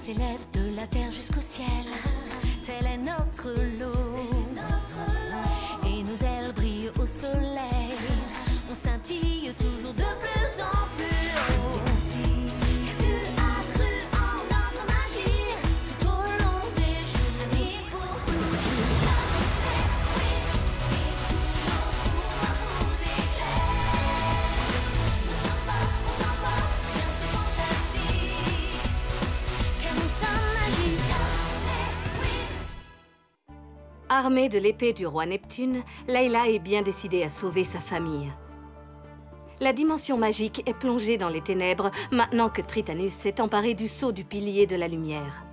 s'élève de la terre jusqu'au ciel. Tel est notre lot. Et nos ailes brillent au soleil. On scintille toujours de plus en plus haut. Car tu as cru en notre magie tout au long des jours et pour toujours. Et tous nos pouvoirs vous éclairent. Nous sommes forts, on t'emporte, bien c'est fantastique. Car nous sommes magiciens, les Wings. Armée de l'épée du roi Neptune, Layla est bien décidée à sauver sa famille. La dimension magique est plongée dans les ténèbres maintenant que Tritanus s'est emparé du sceau du pilier de la lumière.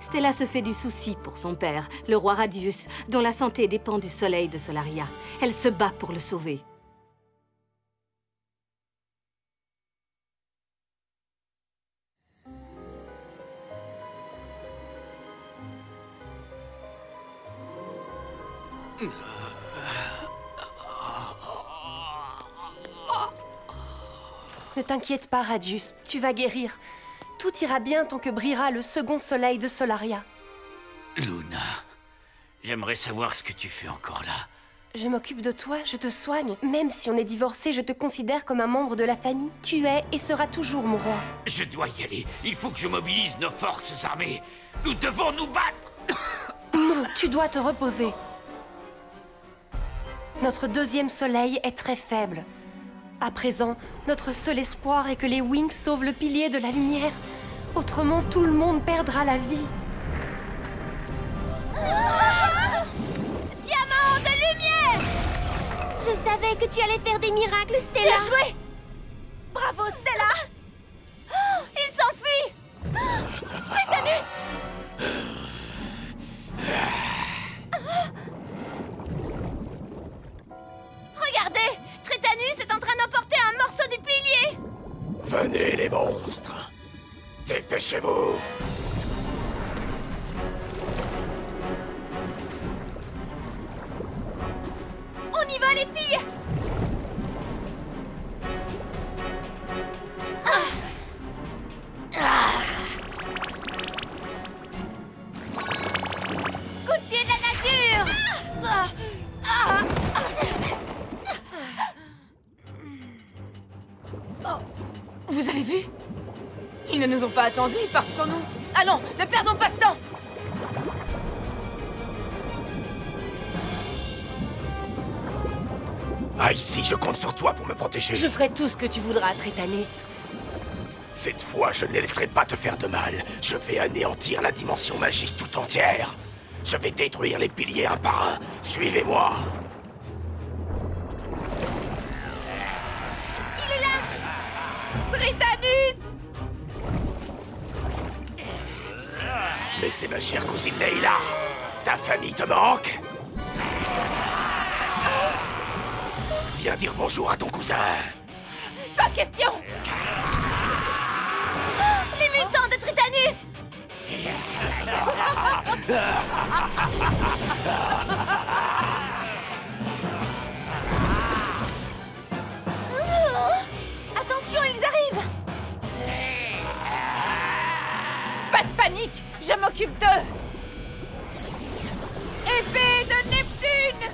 Stella se fait du souci pour son père, le roi Radius, dont la santé dépend du soleil de Solaria. Elle se bat pour le sauver. Ne t'inquiète pas, Radius, tu vas guérir. Tout ira bien tant que brillera le second soleil de Solaria. Luna, j'aimerais savoir ce que tu fais encore là. Je m'occupe de toi, je te soigne. Même si on est divorcés, je te considère comme un membre de la famille. Tu es et seras toujours mon roi. Je dois y aller. Il faut que je mobilise nos forces armées. Nous devons nous battre. Non, tu dois te reposer. Notre deuxième soleil est très faible. À présent, notre seul espoir est que les Wings sauvent le pilier de la lumière. Autrement, tout le monde perdra la vie. Diamant de lumière! Je savais que tu allais faire des miracles, Stella. Bien joué! Bravo, Stella! Oh, il s'enfuit! Tritanus! Regardez! Tritanus est en train d'emporter un morceau du pilier! Venez, les monstres! Dépêchez-vous! On y va, les filles! Coup de pied de la nature! Vous avez vu? Ils ne nous ont pas attendus, ils partent sur nous. Allons, ne perdons pas de temps! Ah, ici, je compte sur toi pour me protéger. Je ferai tout ce que tu voudras, Tritanus. Cette fois, je ne les laisserai pas te faire de mal. Je vais anéantir la dimension magique tout entière. Je vais détruire les piliers un par un. Suivez-moi. Tritanus! Mais c'est ma chère cousine Layla. Ta famille te manque? Viens dire bonjour à ton cousin. Pas question! Les mutants de Tritanus! Attention, ils arrivent! Pas de panique, je m'occupe d'eux! Épée de Neptune!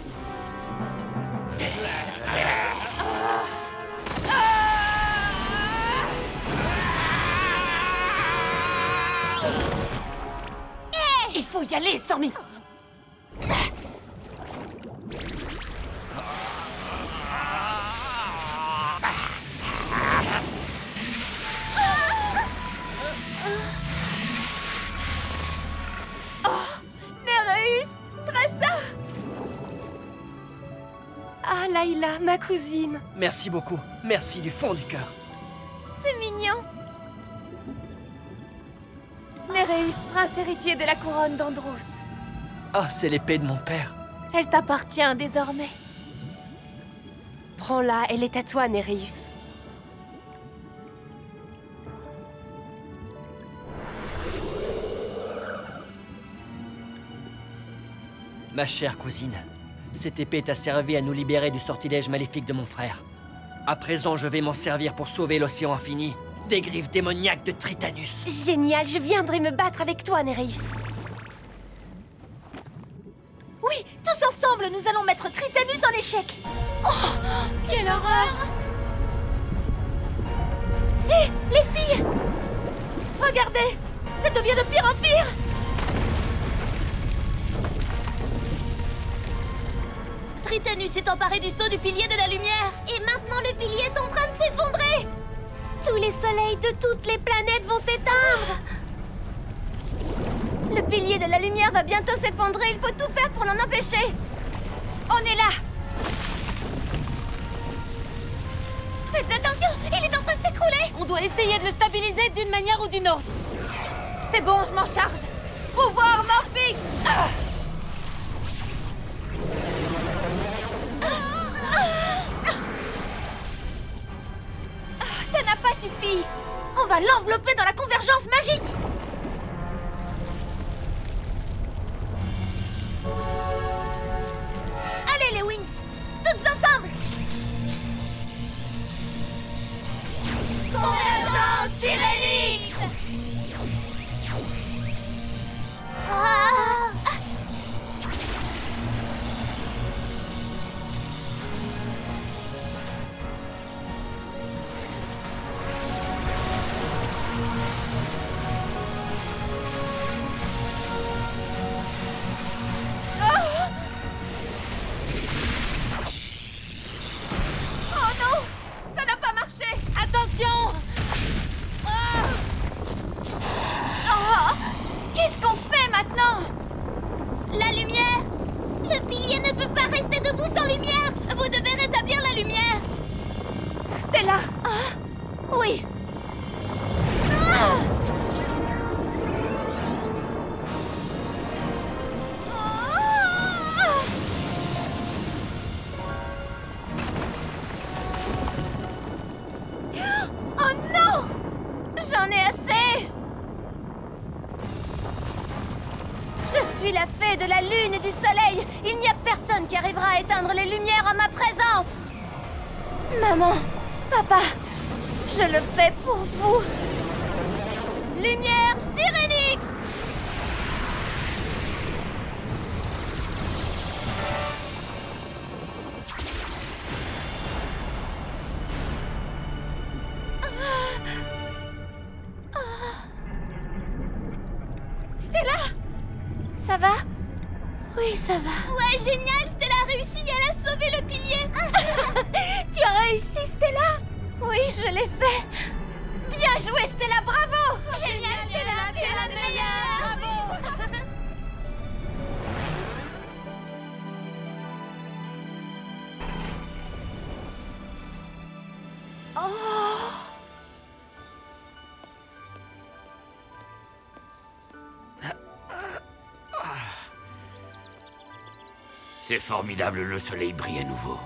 Il faut y aller, Stormy! Néréus! Tressa! Ah, Layla, ma cousine. Merci beaucoup. Merci du fond du cœur. C'est mignon! Néréus, prince héritier de la couronne d'Andros. Ah, c'est l'épée de mon père. Elle t'appartient désormais. Prends-la, elle est à toi, Néréus. Ma chère cousine, cette épée t'a servi à nous libérer du sortilège maléfique de mon frère. À présent, je vais m'en servir pour sauver l'océan infini des griffes démoniaques de Tritanus. Génial, je viendrai me battre avec toi, Néréus. Oui, tous ensemble, nous allons mettre Tritanus en échec. Oh, quelle horreur! Hé, les filles! Regardez, ça devient de pire en pire! Tritanus est emparé du sceau du pilier de la lumière. Et maintenant, le pilier est en train de s'effondrer. Tous les soleils de toutes les planètes vont s'éteindre. Le pilier de la lumière va bientôt s'effondrer. Il faut tout faire pour l'en empêcher. On est là. Faites attention, il est en train de s'écrouler. On doit essayer de le stabiliser d'une manière ou d'une autre. C'est bon, je m'en charge. Pouvoir Morphix. Ça n'a pas suffi. On va l'envelopper dans la convergence magique. Allez les Wings, toutes ensemble. Convergence Tyrannique. Qu'est-ce qu'on fait maintenant? La lumière! Le pilier ne peut pas rester debout sans lumière! Vous devez rétablir la lumière! Stella! Oui! Oh non! J'en ai assez! Je suis la fée de la lune et du soleil. Il n'y a personne qui arrivera à éteindre les lumières en ma présence. Maman, papa, je le fais pour vous. Lumière Sirenix! Stella! Ça va? Oui, ça va. Ouais, génial! Stella a réussi, elle a sauvé le pilier! Tu as réussi, Stella? Oui, je l'ai fait! Bien joué, Stella, bravo! Génial, Stella, tu es la meilleure! Bravo! C'est formidable, le soleil brille à nouveau.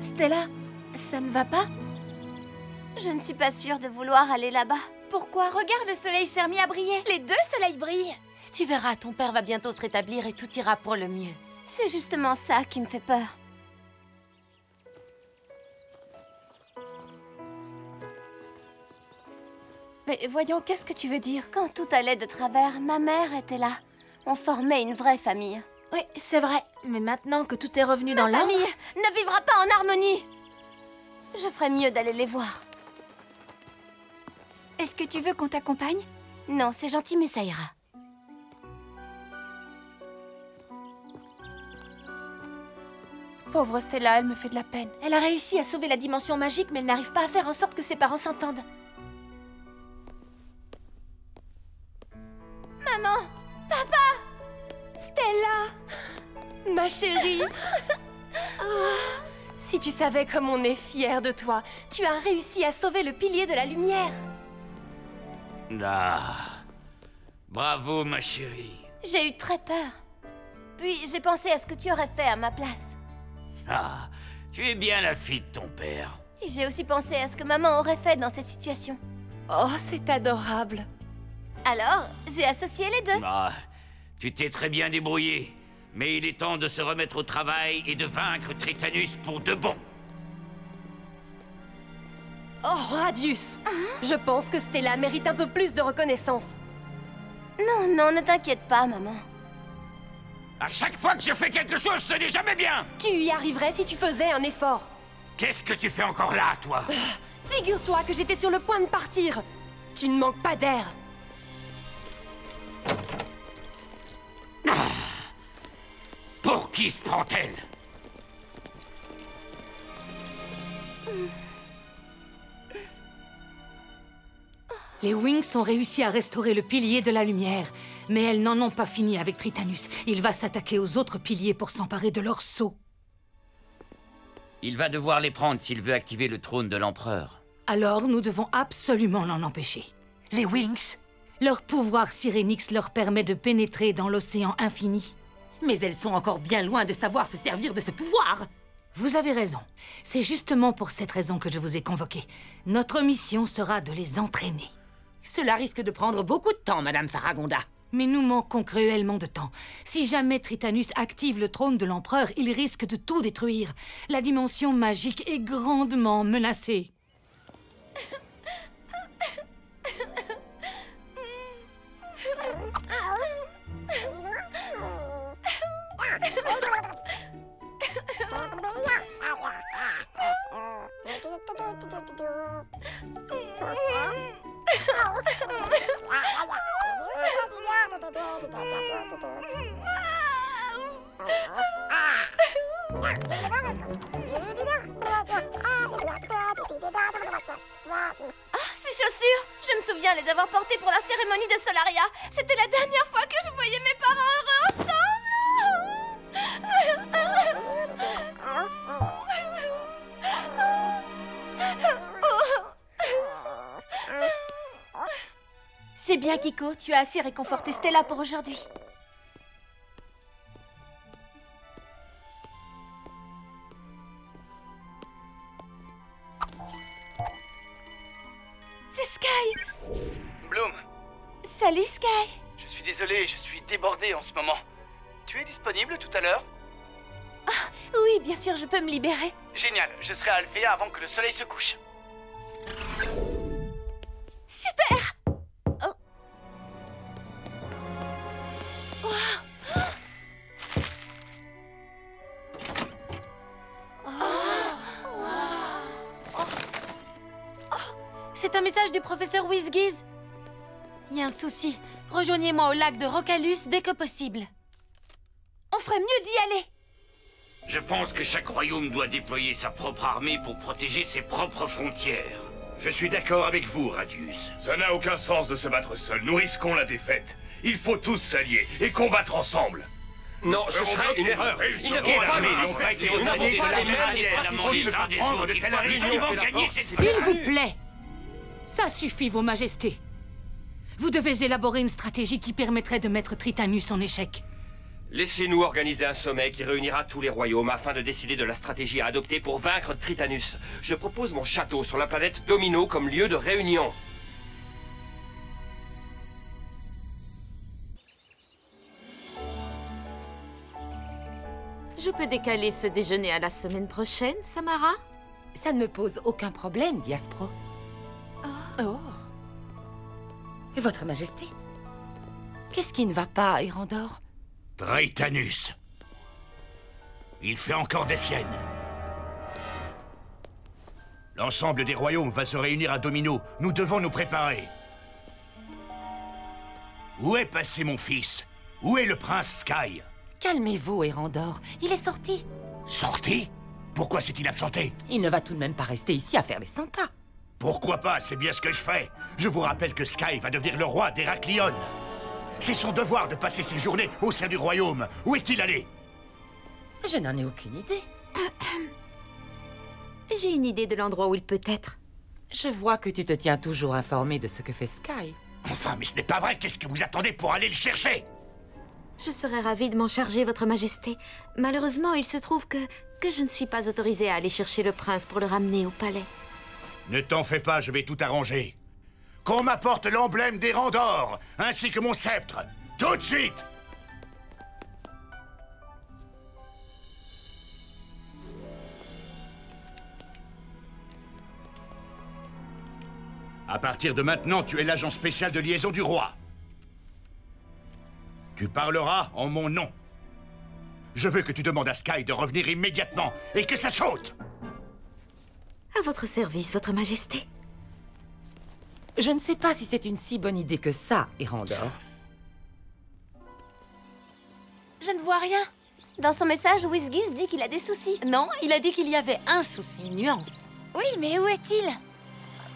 Stella, ça ne va pas? Je ne suis pas sûre de vouloir aller là-bas. Pourquoi? Regarde, le soleil s'est remis à briller. Les deux soleils brillent. Tu verras, ton père va bientôt se rétablir et tout ira pour le mieux. C'est justement ça qui me fait peur. Mais voyons, qu'est-ce que tu veux dire? Quand tout allait de travers, ma mère était là. On formait une vraie famille. Oui, c'est vrai. Mais maintenant que tout est revenu dans Ma l'ordre... famille ne vivra pas en harmonie. Je ferais mieux d'aller les voir. Est-ce que tu veux qu'on t'accompagne? Non, c'est gentil, mais ça ira. Pauvre Stella, elle me fait de la peine. Elle a réussi à sauver la dimension magique, mais elle n'arrive pas à faire en sorte que ses parents s'entendent. Maman! Papa! Stella! Ma ma chérie. Si tu savais comme on est fiers de toi. Tu as réussi à sauver le pilier de la lumière. Ah. Bravo, ma chérie. J'ai eu très peur. Puis j'ai pensé à ce que tu aurais fait à ma place. Ah, tu es bien la fille de ton père. Et j'ai aussi pensé à ce que maman aurait fait dans cette situation. Oh, c'est adorable. Alors, j'ai associé les deux. Ah, tu t'es très bien débrouillé. Mais il est temps de se remettre au travail et de vaincre Tritanus pour de bon. Oh, Radius! Je pense que Stella mérite un peu plus de reconnaissance. Non, non, ne t'inquiète pas, maman. À chaque fois que je fais quelque chose, ce n'est jamais bien. Tu y arriverais si tu faisais un effort. Qu'est-ce que tu fais encore là, toi? Figure-toi que j'étais sur le point de partir. Tu ne manques pas d'air. Pour qui se prend-elle? Les Wings ont réussi à restaurer le pilier de la lumière, mais elles n'en ont pas fini avec Tritanus. Il va s'attaquer aux autres piliers pour s'emparer de leur sceau. Il va devoir les prendre s'il veut activer le trône de l'empereur. Alors, nous devons absolument l'en empêcher. Les Wings? Leur pouvoir Sirénix leur permet de pénétrer dans l'océan infini. Mais elles sont encore bien loin de savoir se servir de ce pouvoir. Vous avez raison. C'est justement pour cette raison que je vous ai convoqué. Notre mission sera de les entraîner. Cela risque de prendre beaucoup de temps, Madame Faragonda. Mais nous manquons cruellement de temps. Si jamais Tritanus active le trône de l'empereur, il risque de tout détruire. La dimension magique est grandement menacée. Ces chaussures, je me souviens les avoir portées pour la cérémonie de Solaria. C'était la dernière fois que je voyais mes parents heureux ensemble. C'est bien, Kiko, tu as assez réconforté Stella pour aujourd'hui. C'est Sky! Bloom! Salut, Sky! Je suis désolé, je suis débordé en ce moment. Tu es disponible tout à l'heure? Ah, oui, bien sûr, je peux me libérer. Génial, je serai à Alphéa avant que le soleil se couche. Super! Oh. Wow. C'est un message du professeur Whizgiz. Il y a un souci. Rejoignez-moi au lac de Rocalus dès que possible. On ferait mieux d'y aller. Je pense que chaque royaume doit déployer sa propre armée pour protéger ses propres frontières. Je suis d'accord avec vous, Radius. Ça n'a aucun sens de se battre seul. Nous risquons la défaite. Il faut tous s'allier et combattre ensemble. Non, ce serait une erreur. Ils ne n'ont pas été ordonnés de la même manière à manger les uns des autres. Il faut absolument gagner cette S'il vous plaît! Ça suffit, Vos Majestés. Vous devez élaborer une stratégie qui permettrait de mettre Tritanus en échec. Laissez-nous organiser un sommet qui réunira tous les royaumes afin de décider de la stratégie à adopter pour vaincre Tritanus. Je propose mon château sur la planète Domino comme lieu de réunion. Je peux décaler ce déjeuner à la semaine prochaine, Samara? Ça ne me pose aucun problème, Diaspro. Oh. Votre Majesté? Qu'est-ce qui ne va pas, Erandor? Tritanus. Il fait encore des siennes. L'ensemble des royaumes va se réunir à Domino. Nous devons nous préparer. Où est passé mon fils? Où est le prince Sky? Calmez-vous, Erandor. Il est sorti. Sorti? Pourquoi s'est-il absenté? Il ne va tout de même pas rester ici à faire les 100 pas. Pourquoi pas? C'est bien ce que je fais. Je vous rappelle que Sky va devenir le roi d'Héraklion. C'est son devoir de passer ses journées au sein du royaume. Où est-il allé? Je n'en ai aucune idée. J'ai une idée de l'endroit où il peut être. Je vois que tu te tiens toujours informé de ce que fait Sky. Enfin, mais ce n'est pas vrai. Qu'est-ce que vous attendez pour aller le chercher? Je serais ravie de m'en charger, votre majesté. Malheureusement, il se trouve que je ne suis pas autorisée à aller chercher le prince pour le ramener au palais. Ne t'en fais pas, je vais tout arranger. Qu'on m'apporte l'emblème des rangs d'or, ainsi que mon sceptre. Tout de suite! À partir de maintenant, tu es l'agent spécial de liaison du roi. Tu parleras en mon nom. Je veux que tu demandes à Sky de revenir immédiatement et que ça saute! À votre service, votre majesté. Je ne sais pas si c'est une si bonne idée que ça, Erandor. Je ne vois rien. Dans son message, WizGiz dit qu'il a des soucis. Non, il a dit qu'il y avait un souci, nuance. Oui, mais où est-il?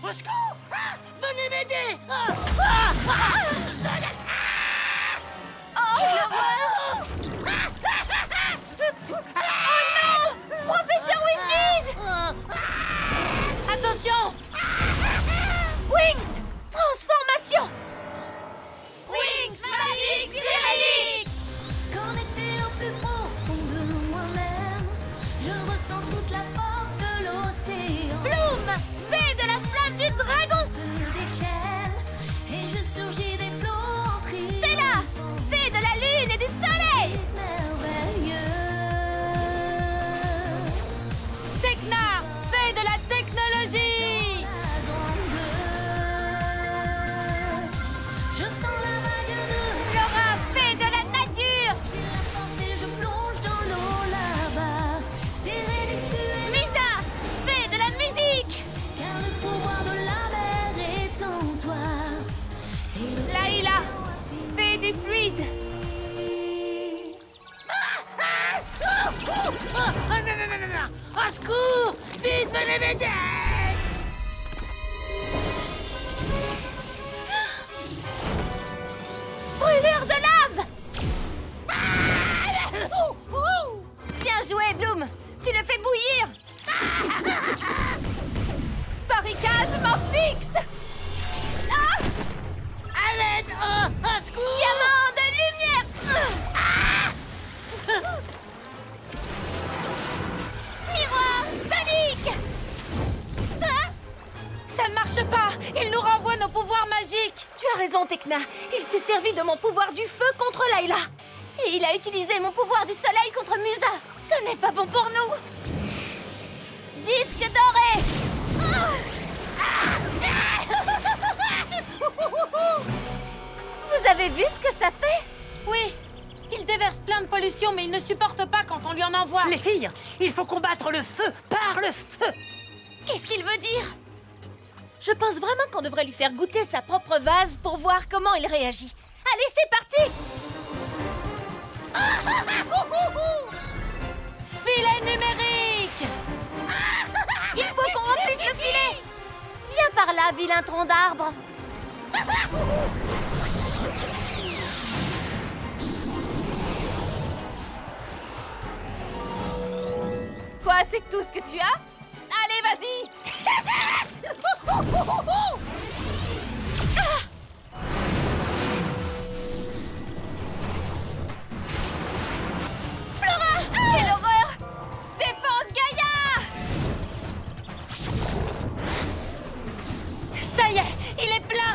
Au secours! Ah, venez m'aider! Quelle horreur! Oh non! Professeur WizGiz! Attention! Wings! Transformation! Wings magique Sirénique! Connecté au plus profond de moi-même, je ressens toute la force de l'océan. Bloom! Fée de la flamme du dragon! Se déchaîne et je surgis des flots en triomphe. Stella! Fée de la lune et du soleil! Merveilleux. Tekna, fée de la technologie! Je sens la vague de Flora! Fée de la nature! j'ai la force et je plonge dans l'eau là-bas. Sirénix, tu es Musa! Fée de la musique! car le pouvoir de la mer est en toi. Et le Layla! Fée du fluide! Oh, non, non, non, non, non! Au secours! Vite, venez m'aider! Brûlure de lave! Bien joué, Bloom! Tu le fais bouillir! Barricade fixe! À l'aide! Oh, au secours! Diamant de lumière! Miroir sonique! Ça ne marche pas! Il nous renvoie nos pouvoirs magiques! Tu as raison, Tekna. Il s'est servi de mon pouvoir du feu contre Layla. Et il a utilisé mon pouvoir du soleil contre Musa. Ce n'est pas bon pour nous. Disque doré! Vous avez vu ce que ça fait? Oui, il déverse plein de pollution, mais il ne supporte pas quand on lui en envoie. Les filles, il faut combattre le feu par le feu! Qu'est-ce qu'il veut dire? Je pense vraiment qu'on devrait lui faire goûter sa propre vase pour voir comment il réagit. Allez, c'est parti! Filet numérique! Il faut qu'on remplisse le filet! Viens par là, vilain tronc d'arbre! Quoi, c'est tout ce que tu as? Allez, vas-y! Flora! Quelle horreur! Défense Gaïa! Ça y est, il est plein!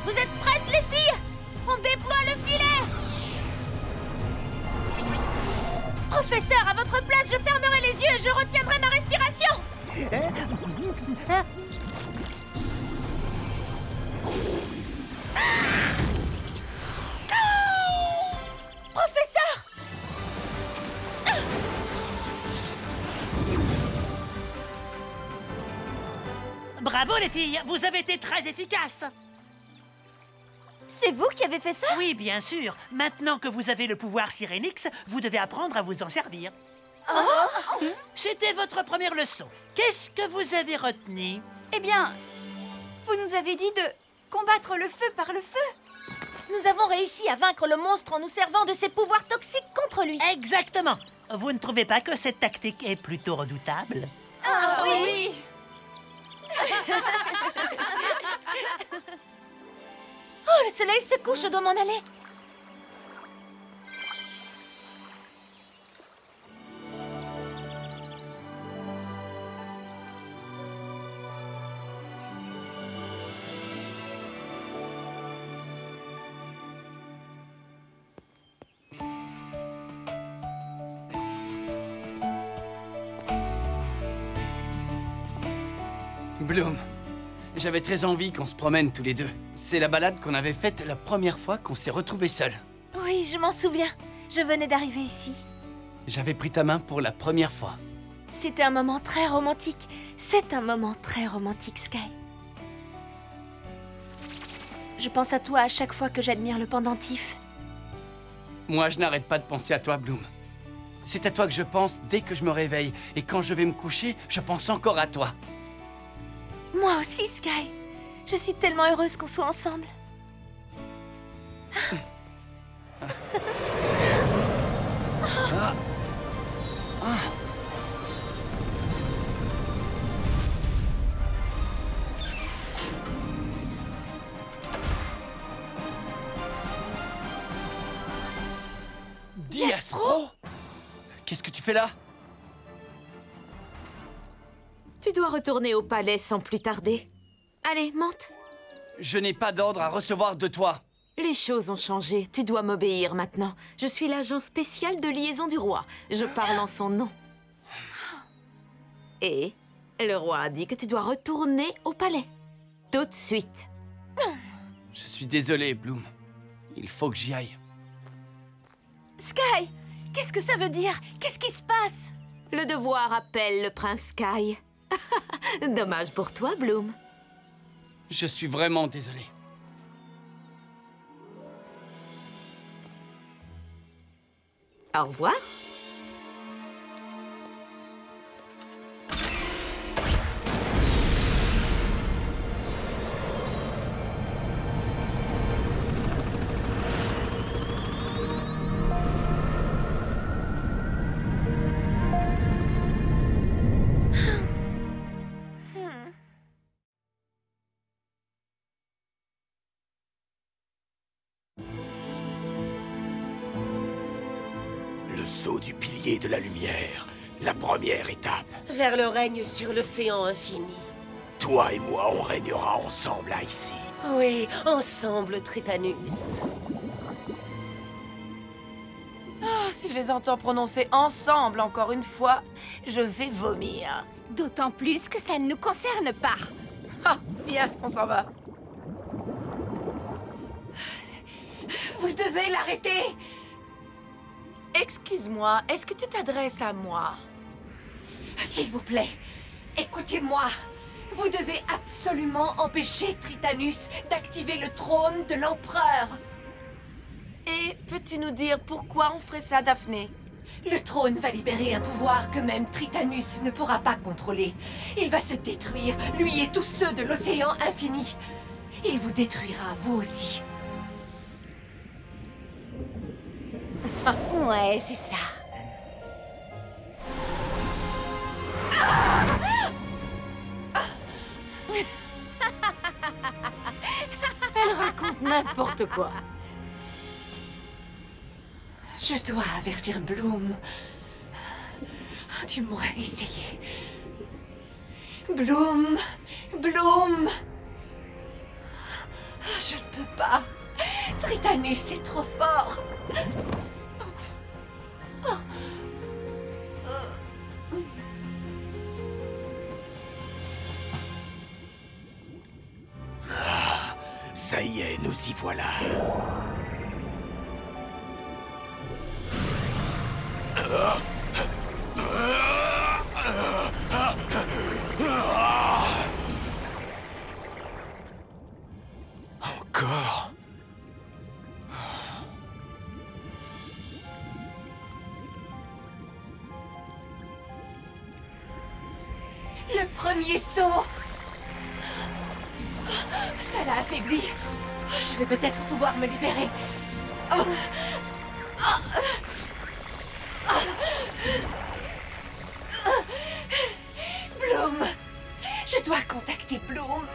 Vous êtes prêtes, les filles? On déploie le filet! Professeur, à votre place, je fermerai les yeux et je retiendrai ma respiration! Professeur! Bravo les filles, vous avez été très efficaces! C'est vous qui avez fait ça? Oui, bien sûr. Maintenant que vous avez le pouvoir Sirénix, vous devez apprendre à vous en servir. Oh! C'était votre première leçon. Qu'est-ce que vous avez retenu? Eh bien, vous nous avez dit Combattre le feu par le feu. Nous avons réussi à vaincre le monstre en nous servant de ses pouvoirs toxiques contre lui. Exactement. Vous ne trouvez pas que cette tactique est plutôt redoutable? Ah oui. Oh, le soleil se couche, je dois m'en aller. Bloom, j'avais très envie qu'on se promène tous les deux. C'est la balade qu'on avait faite la première fois qu'on s'est retrouvés seuls. Oui, je m'en souviens. Je venais d'arriver ici. J'avais pris ta main pour la première fois. C'était un moment très romantique. C'est un moment très romantique, Sky. Je pense à toi à chaque fois que j'admire le pendentif. Moi, je n'arrête pas de penser à toi, Bloom. C'est à toi que je pense dès que je me réveille. Et quand je vais me coucher, je pense encore à toi. Moi aussi, Sky. Je suis tellement heureuse qu'on soit ensemble. Diaspro? Qu'est-ce que tu fais là? Tu dois retourner au palais sans plus tarder. Allez, monte. Je n'ai pas d'ordre à recevoir de toi. Les choses ont changé. Tu dois m'obéir maintenant. Je suis l'agent spécial de liaison du roi. Je parle en son nom. Et le roi a dit que tu dois retourner au palais. Tout de suite. Je suis désolé, Bloom. Il faut que j'y aille. Sky, qu'est-ce que ça veut dire? Qu'est-ce qui se passe? Le devoir appelle le prince Sky. Dommage pour toi, Bloom. Je suis vraiment désolé. Au revoir. Le saut du pilier de la lumière, la première étape. Vers le règne sur l'océan infini. Toi et moi, on régnera ensemble là, ici. Oui, ensemble, Tritanus. Ah, si je les entends prononcer ensemble encore une fois, je vais vomir. D'autant plus que ça ne nous concerne pas. Ah, bien, on s'en va. Vous devez l'arrêter! Excuse-moi, est-ce que tu t'adresses à moi? S'il vous plaît, écoutez-moi. Vous devez absolument empêcher Tritanus d'activer le trône de l'empereur. Et peux-tu nous dire pourquoi on ferait ça, Daphné? Le trône va libérer un pouvoir que même Tritanus ne pourra pas contrôler. Il va se détruire, lui et tous ceux de l'océan infini. Il vous détruira, vous aussi. Ouais, c'est ça. Elle raconte n'importe quoi. Je dois avertir Bloom. Du moins essayer. Bloom, Bloom. Je ne peux pas. Tritanus est trop fort. Ah, ça y est, nous y voilà. Encore? Le premier saut. Ça l'a affaibli. Je vais peut-être pouvoir me libérer. Bloom! Je dois contacter Bloom.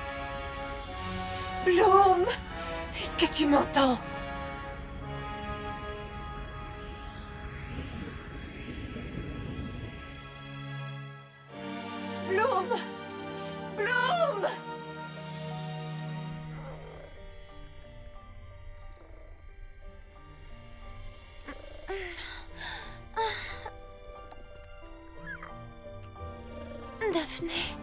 Bloom! Est-ce que tu m'entends? Bloom! Bloom! Daphné.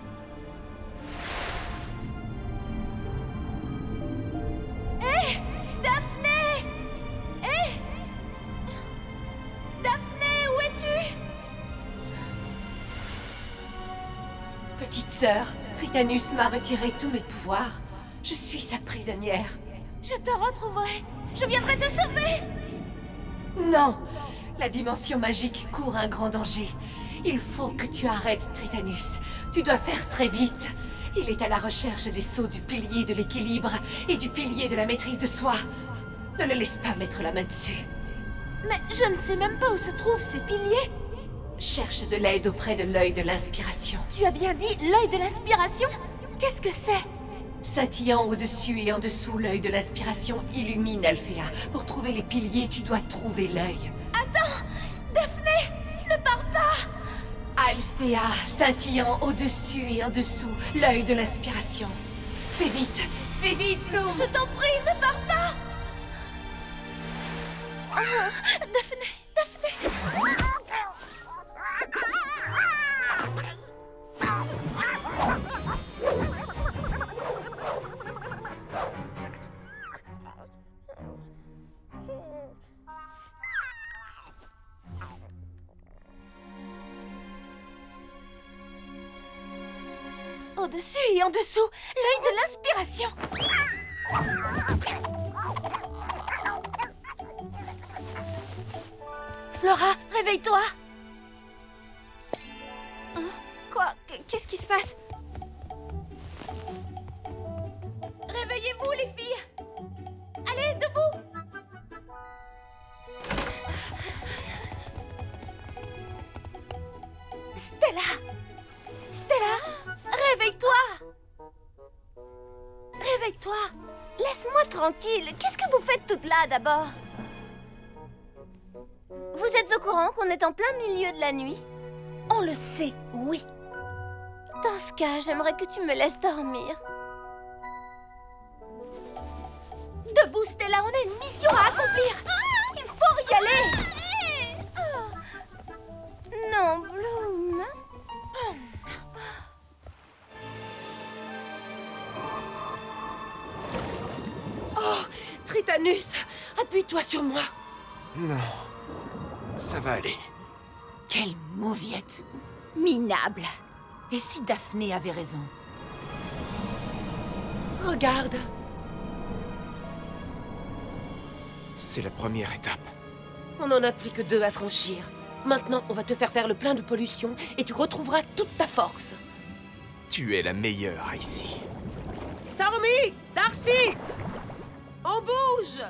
Hé! Daphné! Hé! Daphné, où es-tu? Petite sœur, Tritanus m'a retiré tous mes pouvoirs. Je suis sa prisonnière. Je te retrouverai. Je viendrai te sauver. Non! La dimension magique court un grand danger. Il faut que tu arrêtes Tritanus. Tu dois faire très vite. Il est à la recherche des sceaux du pilier de l'équilibre et du pilier de la maîtrise de soi. Ne le laisse pas mettre la main dessus. Mais je ne sais même pas où se trouvent ces piliers. Cherche de l'aide auprès de l'œil de l'inspiration. Tu as bien dit l'œil de l'inspiration? Qu'est-ce que c'est? Scintillant au-dessus et en dessous l'œil de l'inspiration illumine Alphéa. Pour trouver les piliers, tu dois trouver l'œil. Attends! Daphné! Ne pars pas! Alphéa, scintillant au-dessus et en dessous l'œil de l'inspiration. Fais vite, Bloom! Je t'en prie, ne pars pas! Daphné, Daphné! Au-dessus et en dessous, l'œil de l'inspiration. Flora, réveille-toi. Hein? Quoi? Qu'est-ce qui se passe? Réveillez-vous, les filles. Allez, debout. Stella! Stella! Réveille-toi! Réveille-toi! Laisse-moi tranquille. Qu'est-ce que vous faites toutes là, d'abord? Vous êtes au courant qu'on est en plein milieu de la nuit? On le sait, oui. Dans ce cas, j'aimerais que tu me laisses dormir. Debout, Stella, on a une mission à accomplir. Il faut y aller. Non, Bloom. Oh, Tritanus, appuie-toi sur moi. Non, ça va aller. Quelle mauviette. Minable. Et si Daphné avait raison? Regarde. C'est la première étape. On n'en a plus que 2 à franchir. Maintenant, on va te faire le plein de pollution et tu retrouveras toute ta force. Tu es la meilleure ici. Stormy! Darcy! On bouge!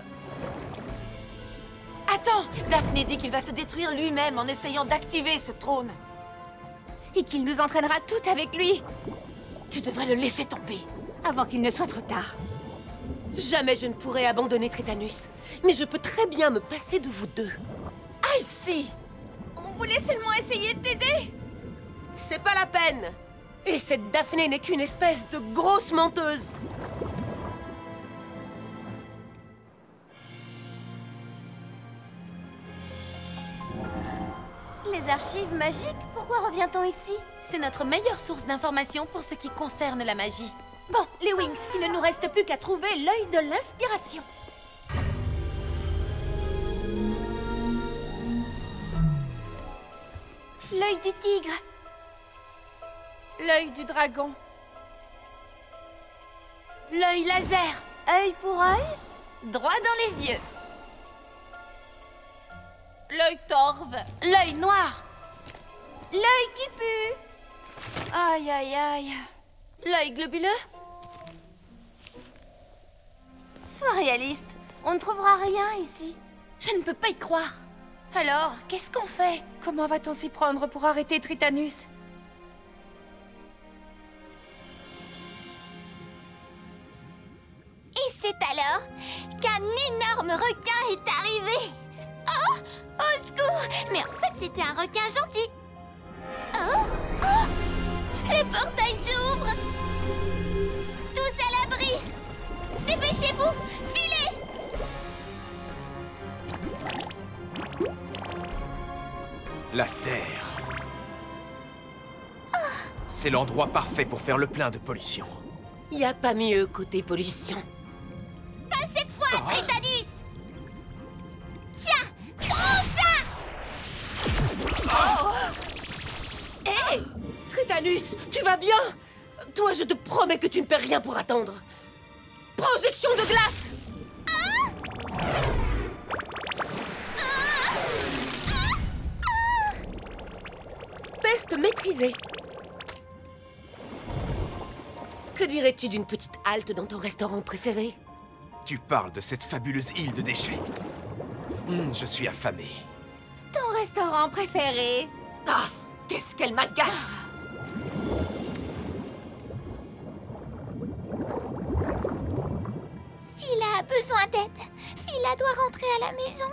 Attends, Daphné dit qu'il va se détruire lui-même en essayant d'activer ce trône. Et qu'il nous entraînera toutes avec lui. Tu devrais le laisser tomber. Avant qu'il ne soit trop tard. Jamais je ne pourrai abandonner Tritanus. Mais je peux très bien me passer de vous deux. Ah, si! On voulait seulement essayer de t'aider. C'est pas la peine. Et cette Daphné n'est qu'une espèce de grosse menteuse. Les archives magiques? Pourquoi revient-on ici? C'est notre meilleure source d'information pour ce qui concerne la magie. Bon, les Wings, il ne nous reste plus qu'à trouver l'œil de l'inspiration. L'œil du tigre. L'œil du dragon. L'œil laser. Œil pour œil. Droit dans les yeux. L'œil torve. L'œil noir. L'œil qui pue. Aïe, aïe, aïe. L'œil globuleux. Sois réaliste. On ne trouvera rien ici. Je ne peux pas y croire. Alors, qu'est-ce qu'on fait? Comment va-t-on s'y prendre pour arrêter Tritanus? Et c'est alors qu'un énorme requin est arrivé. Oh! Au secours! Mais en fait, c'était un requin gentil. Oh! Oh! Le portail s'ouvre! Tous à l'abri! Dépêchez-vous! Filez! La Terre. C'est l'endroit parfait pour faire le plein de pollution. Y a pas mieux côté pollution. Pas cette fois, Tritanus! Tiens! Prends ça! Hé! Tritanus, tu vas bien? Toi, je te promets que tu ne perds rien pour attendre. Projection de glace! Peste maîtrisée. Que dirais-tu d'une petite halte dans ton restaurant préféré? Tu parles de cette fabuleuse île de déchets. Je suis affamé. Ton restaurant préféré? Ah, qu'est-ce qu'elle m'agace! Phila a besoin d'aide. Phila doit rentrer à la maison.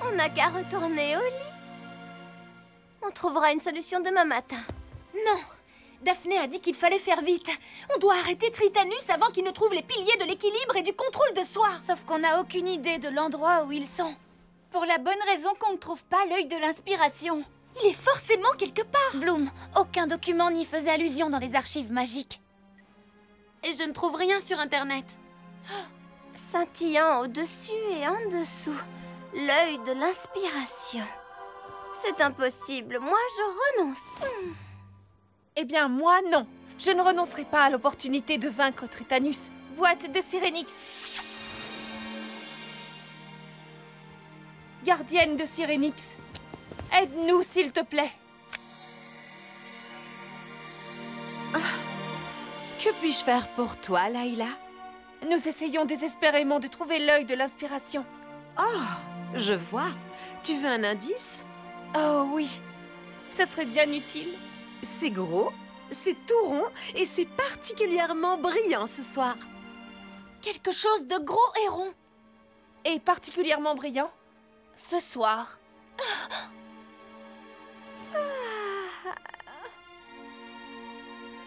On n'a qu'à retourner au lit. On trouvera une solution demain matin. Non! Daphné a dit qu'il fallait faire vite. On doit arrêter Tritanus avant qu'il ne trouve les piliers de l'équilibre et du contrôle de soi. Sauf qu'on n'a aucune idée de l'endroit où ils sont. Pour la bonne raison qu'on ne trouve pas l'œil de l'inspiration. Il est forcément quelque part. Bloom, aucun document n'y faisait allusion dans les archives magiques. Et je ne trouve rien sur Internet. Scintillant au-dessus et en dessous. L'œil de l'inspiration. C'est impossible. Moi, je renonce. Eh bien, moi, non. Je ne renoncerai pas à l'opportunité de vaincre Tritanus. Boîte de Syrinx. Gardienne de Syrinx. Aide-nous, s'il te plaît. Que puis-je faire pour toi, Layla? Nous essayons désespérément de trouver l'œil de l'inspiration. Oh, je vois. Tu veux un indice? Oh oui, ce serait bien utile. C'est gros, c'est tout rond et c'est particulièrement brillant ce soir. Quelque chose de gros et rond. Et particulièrement brillant ce soir.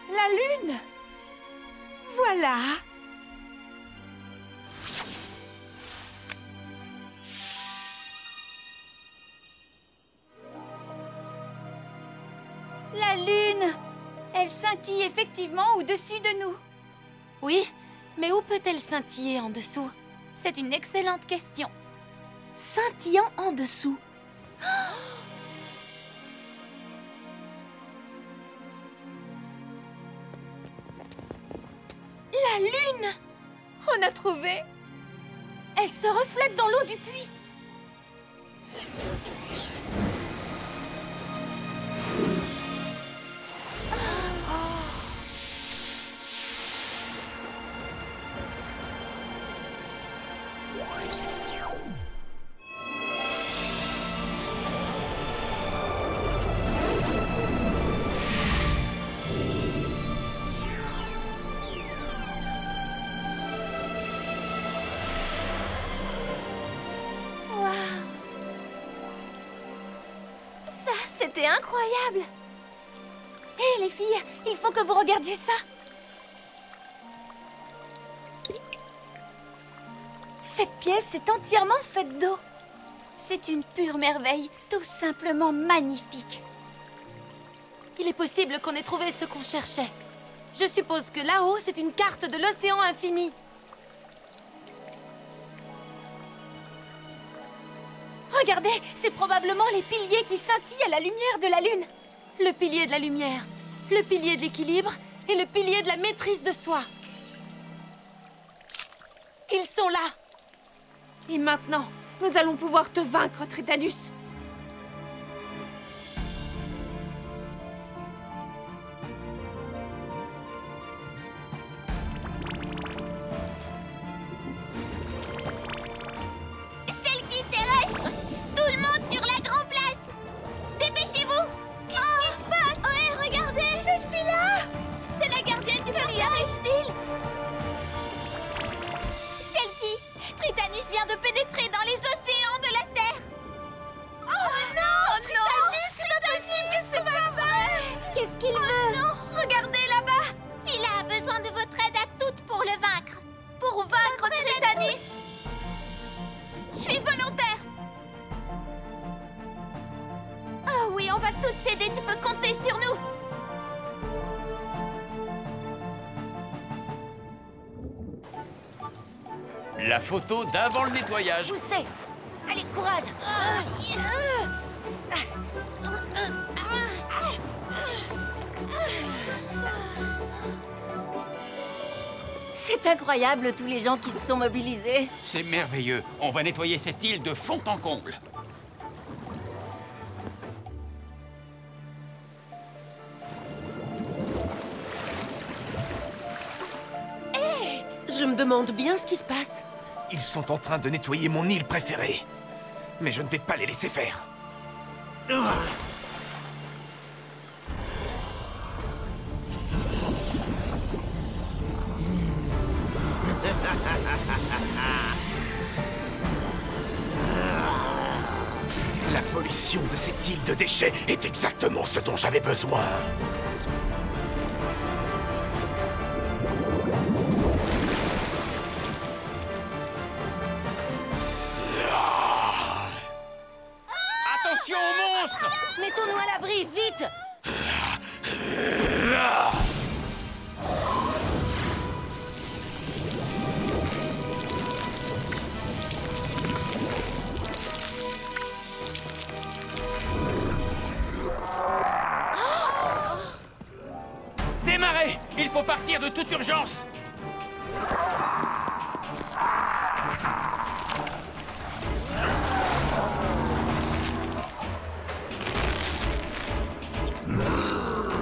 La lune! Voilà! La lune! Elle scintille effectivement au-dessus de nous. Oui, mais où peut-elle scintiller en dessous? C'est une excellente question. Scintillant en dessous. La lune! On a trouvé! Elle se reflète dans l'eau du puits. C'était incroyable! Hé, les filles, il faut que vous regardiez ça! Cette pièce est entièrement faite d'eau. C'est une pure merveille, tout simplement magnifique. Il est possible qu'on ait trouvé ce qu'on cherchait. Je suppose que là-haut, c'est une carte de l'océan infini. Regardez, c'est probablement les piliers qui scintillent à la lumière de la lune. Le pilier de la lumière, le pilier de l'équilibre et le pilier de la maîtrise de soi. Ils sont là. Et maintenant, nous allons pouvoir te vaincre, Tritanus. La photo d'avant le nettoyage. Poussez. Allez, courage. C'est incroyable, tous les gens qui se sont mobilisés. C'est merveilleux. On va nettoyer cette île de fond en comble. Je me demande bien ce qui se passe. Ils sont en train de nettoyer mon île préférée. Mais je ne vais pas les laisser faire. La pollution de cette île de déchets est exactement ce dont j'avais besoin. Attention aux monstres! Mettons-nous à l'abri, vite! Démarrez! Il faut partir de toute urgence!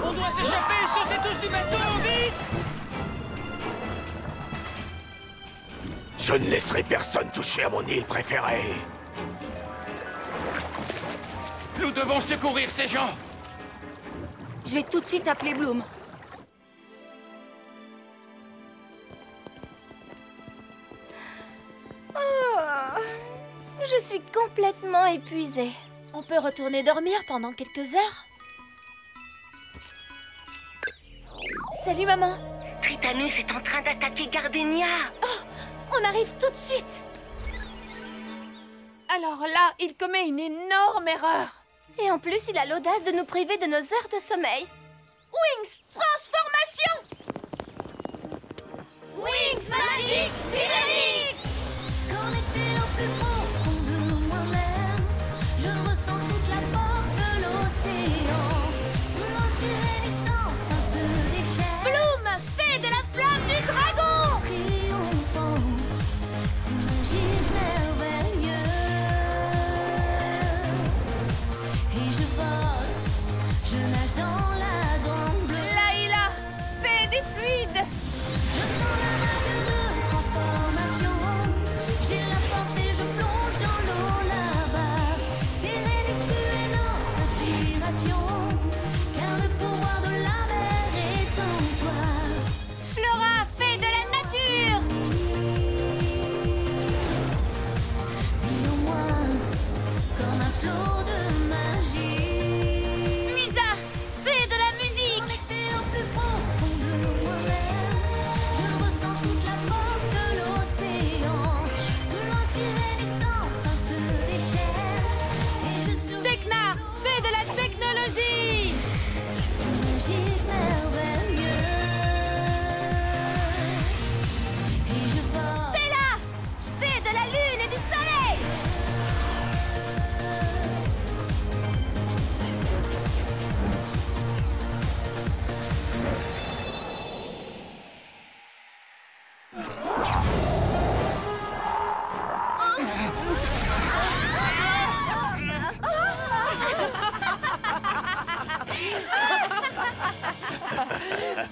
On doit s'échapper! Sautez tous du bateau, vite! Je ne laisserai personne toucher à mon île préférée. Nous devons secourir ces gens! Je vais tout de suite appeler Bloom. Oh, je suis complètement épuisée. On peut retourner dormir pendant quelques heures. Salut, maman. Tritanus est en train d'attaquer Gardenia. Oh, on arrive tout de suite. Alors là, il commet une énorme erreur. Et en plus, il a l'audace de nous priver de nos heures de sommeil. Wings, transformation! Wings Magic Phoenix! Connecté au plus profond de moi-même, je ressens toute la force de l'océan. Sous mon sirène sans fin se déchaîne. Bloom, fée de la flamme du dragon! Triomphant, c'est magique merveilleux. Et je vole, je nage dans la grande bleue. Layla, fée des fluides! Je sens la vague de transformation. J'ai la force et je plonge dans l'eau là-bas. Sirénix, tu es notre inspiration. Car le pouvoir de la mer est en toi. Flora, fée de la nature! Vis en moi comme un flot de magie. Musa, fée de la musique! Connecté au plus profond de moi-même, je ressens toute la force de l'océan. Sous mon sirène sans fin se déchaîne. Et je survis Tekna, fée de la technologie! c'est magique merveilleux. Et je vole. Stella, fée de la lune et du soleil!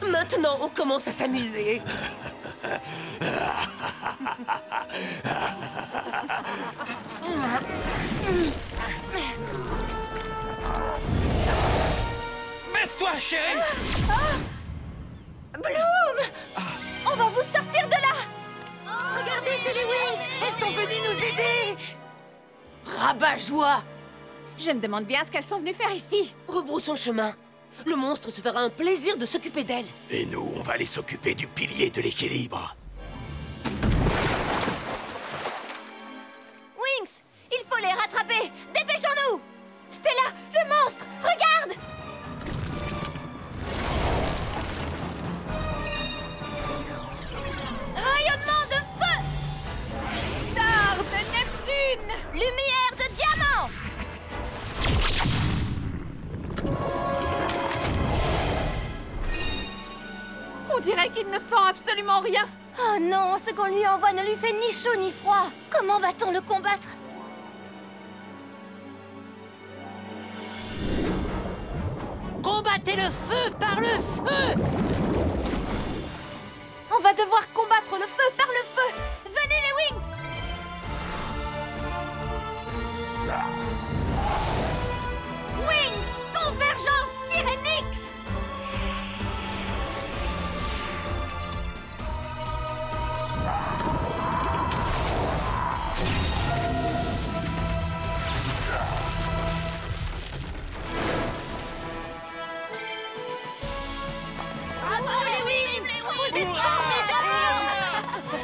Maintenant, on commence à s'amuser. Baisse-toi, chérie! Bloom! On va vous sortir de là! Regardez, c'est les Wings! Elles sont venues nous aider! Rabat-joie! Je me demande bien ce qu'elles sont venues faire ici. Rebroussons chemin. Le monstre se fera un plaisir de s'occuper d'elle. Et nous, on va aller s'occuper du pilier de l'équilibre. Wings, il faut les rattraper. Dépêchons-nous. Stella, le monstre, regarde. Rayonnement de feu! ressent absolument rien. Oh non, ce qu'on lui envoie ne lui fait ni chaud ni froid. Comment va-t-on le combattre? Combattez le feu par le feu! On va devoir combattre le feu par le feu. Venez les Wings! Wings! Convergence Sirenix!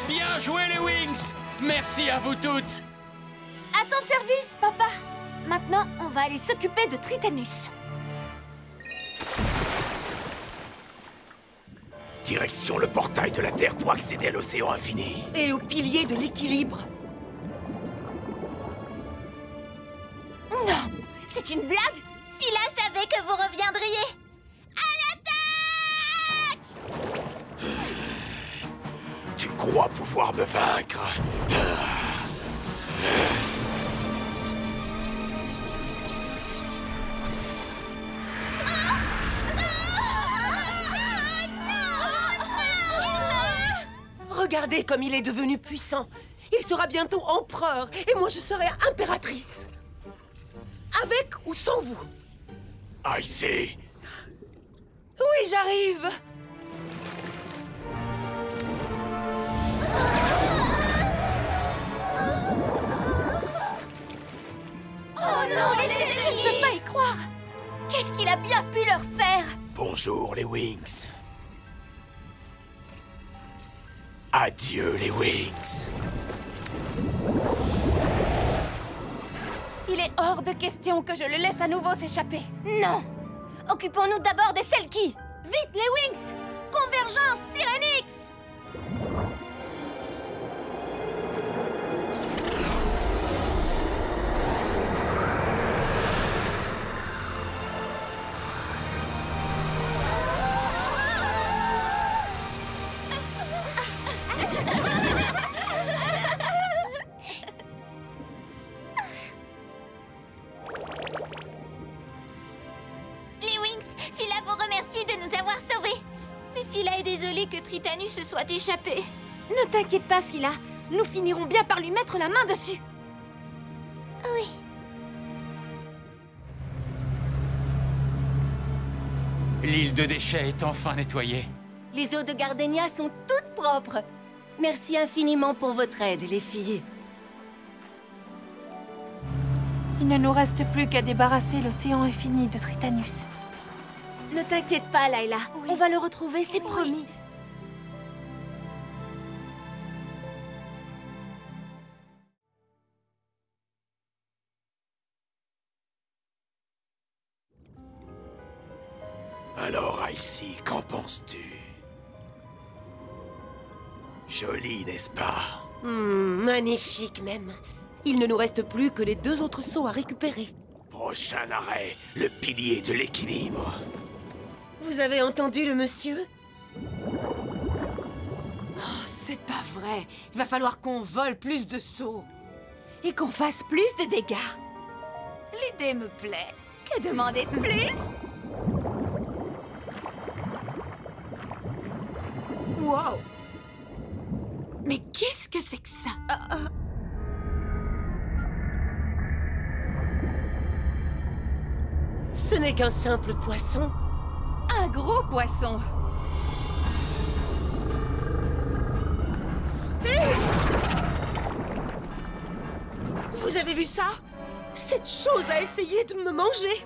Bien joué les Wings! Merci à vous toutes! À ton service, papa! Maintenant, on va aller s'occuper de Tritanus. Direction le portail de la Terre pour accéder à l'océan infini. Et au pilier de l'équilibre. Non, c'est une blague? Phila savait que vous reviendriez. Tu crois pouvoir me vaincre? Regardez comme il est devenu puissant. Il sera bientôt empereur et moi je serai impératrice. Avec ou sans vous? Icy! Oui, j'arrive! Oh non, laissez-le! Je ne peux pas y croire! Qu'est-ce qu'il a bien pu leur faire? Bonjour les Wings. Adieu les Wings. Il est hors de question que je le laisse à nouveau s'échapper. Non! Occupons-nous d'abord des Selkies! Vite, les Wings! Convergence Sirenix! Que Tritanus se soit échappé. Ne t'inquiète pas, Phila. Nous finirons bien par lui mettre la main dessus. Oui. L'île de déchets est enfin nettoyée. Les eaux de Gardenia sont toutes propres. Merci infiniment pour votre aide, les filles. Il ne nous reste plus qu'à débarrasser l'océan infini de Tritanus. Ne t'inquiète pas, Layla. Oui. On va le retrouver, c'est promis. Alors, Icy, qu'en penses-tu? Joli, n'est-ce pas? Magnifique même. Il ne nous reste plus que les 2 autres seaux à récupérer. Prochain arrêt, le pilier de l'équilibre. Vous avez entendu le monsieur? Oh, c'est pas vrai. Il va falloir qu'on vole plus de seaux. Et qu'on fasse plus de dégâts. L'idée me plaît. Que demander de plus? Wow! Mais qu'est-ce que c'est que ça? Ce n'est qu'un simple poisson. Un gros poisson. Vous avez vu ça? Cette chose a essayé de me manger.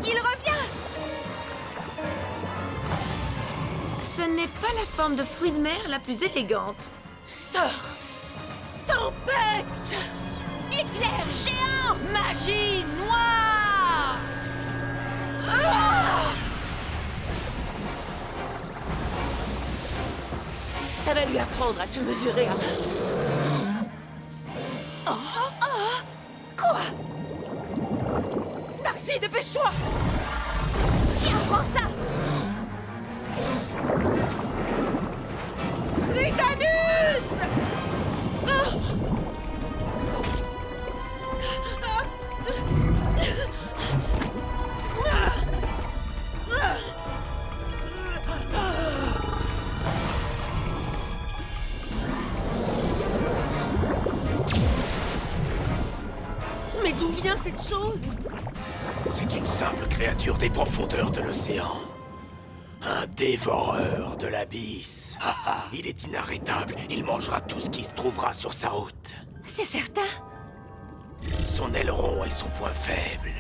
Il revient! Ce n'est pas la forme de fruit de mer la plus élégante. Sors! Tempête! Éclair géant! Magie noire! Ça va lui apprendre à se mesurer à... Quoi? Darcy, dépêche-toi! Tiens, prends ça! bien cette chose? C'est une simple créature des profondeurs de l'océan. Un dévoreur de l'abysse. Il est inarrêtable. Il mangera tout ce qui se trouvera sur sa route. C'est certain. Son aileron est son point faible.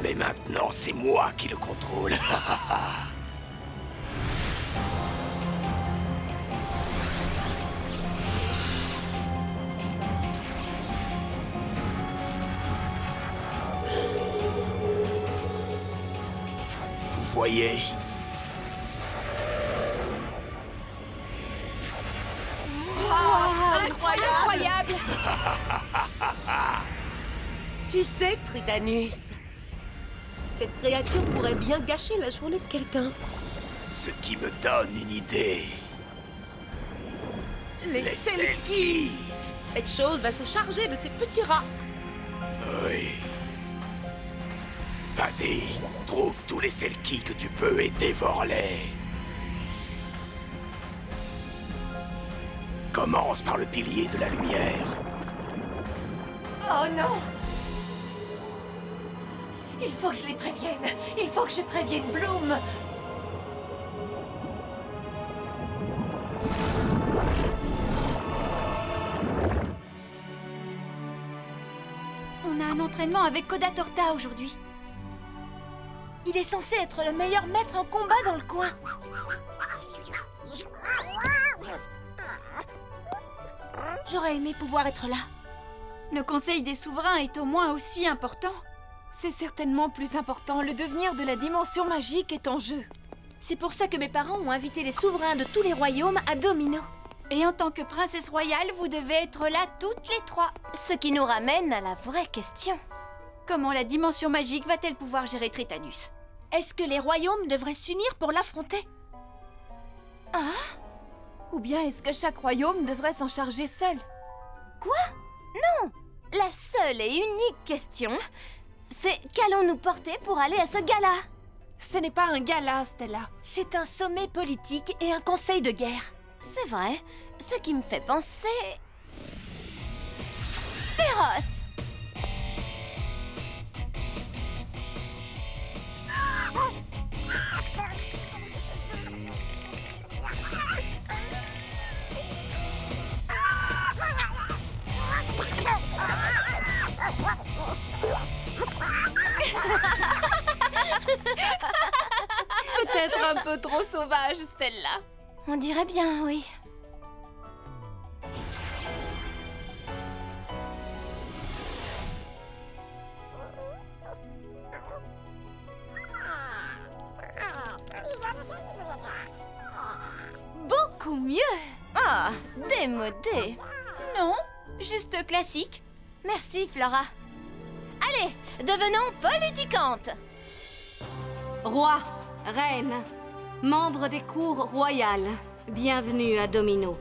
Mais maintenant, c'est moi qui le contrôle. Vous voyez? Incroyable! Tu sais, Tritanus, cette créature pourrait bien gâcher la journée de quelqu'un. Ce qui me donne une idée. Les Selkies! Cette chose va se charger de ces petits rats. Oui. Vas-y, trouve tous les Selkies que tu peux et dévore-les. Commence par le pilier de la lumière. Oh non! Il faut que je les prévienne. Il faut que je prévienne Bloom. On a un entraînement avec Koda Torta aujourd'hui. Il est censé être le meilleur maître en combat dans le coin. J'aurais aimé pouvoir être là. Le Conseil des Souverains est au moins aussi important. C'est certainement plus important, le devenir de la dimension magique est en jeu. C'est pour ça que mes parents ont invité les souverains de tous les royaumes à Domino. Et en tant que princesse royale, vous devez être là toutes les trois. Ce qui nous ramène à la vraie question. Comment la dimension magique va-t-elle pouvoir gérer Tritanus? Est-ce que les royaumes devraient s'unir pour l'affronter? Ah? Ou bien est-ce que chaque royaume devrait s'en charger seul? Quoi? Non! La seule et unique question, c'est qu'allons-nous porter pour aller à ce gala? Ce n'est pas un gala, Stella. C'est un sommet politique et un conseil de guerre. C'est vrai, ce qui me fait penser... féroce! Peut-être un peu trop sauvage, Stella. On dirait bien, oui. Beaucoup mieux. Ah, démodé. Non, juste classique. Merci, Flora. Allez, devenons politicantes. Roi, reine, membres des cours royales, bienvenue à Domino.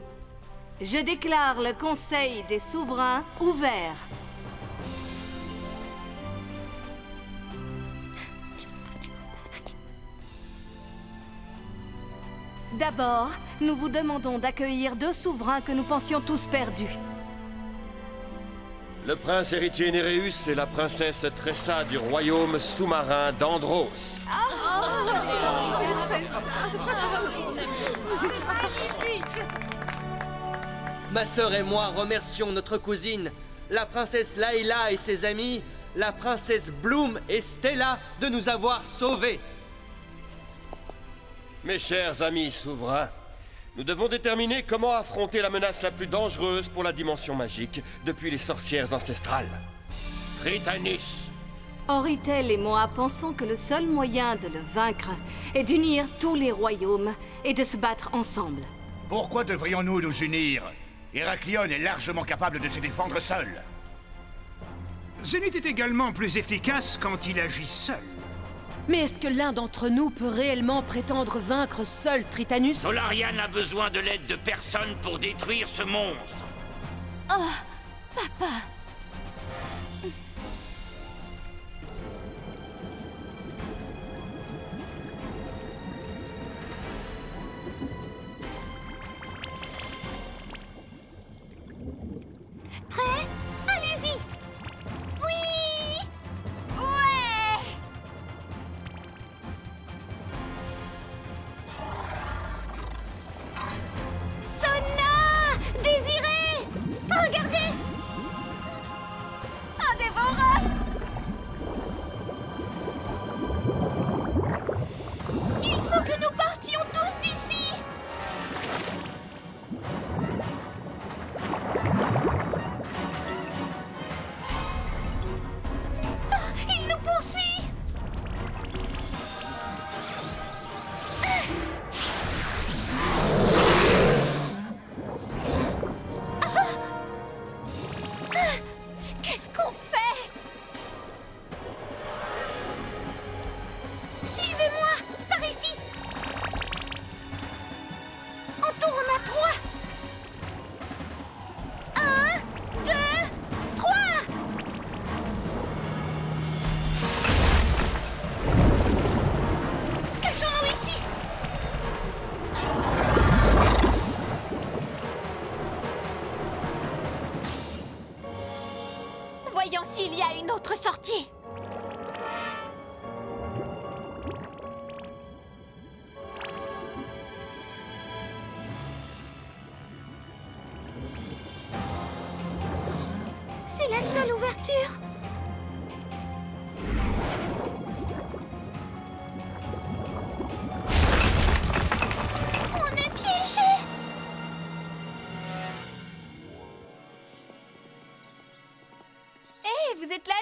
Je déclare le Conseil des Souverains ouvert. D'abord, nous vous demandons d'accueillir 2 souverains que nous pensions tous perdus. Le prince héritier Néréus et la princesse Tressa du royaume sous-marin d'Andros. Ma sœur et moi remercions notre cousine, la princesse Layla et ses amis, la princesse Bloom et Stella de nous avoir sauvés. Mes chers amis souverains, nous devons déterminer comment affronter la menace la plus dangereuse pour la dimension magique depuis les sorcières ancestrales. Tritanus. Oritel et moi pensons que le seul moyen de le vaincre est d'unir tous les royaumes et de se battre ensemble. Pourquoi devrions-nous nous unir? Héraclion est largement capable de se défendre seul. Zénith est également plus efficace quand il agit seul. Mais est-ce que l'un d'entre nous peut réellement prétendre vaincre seul Tritanus? Solarian n'a besoin de l'aide de personne pour détruire ce monstre. Oh, papa. Prêt? Allez-y! Oui!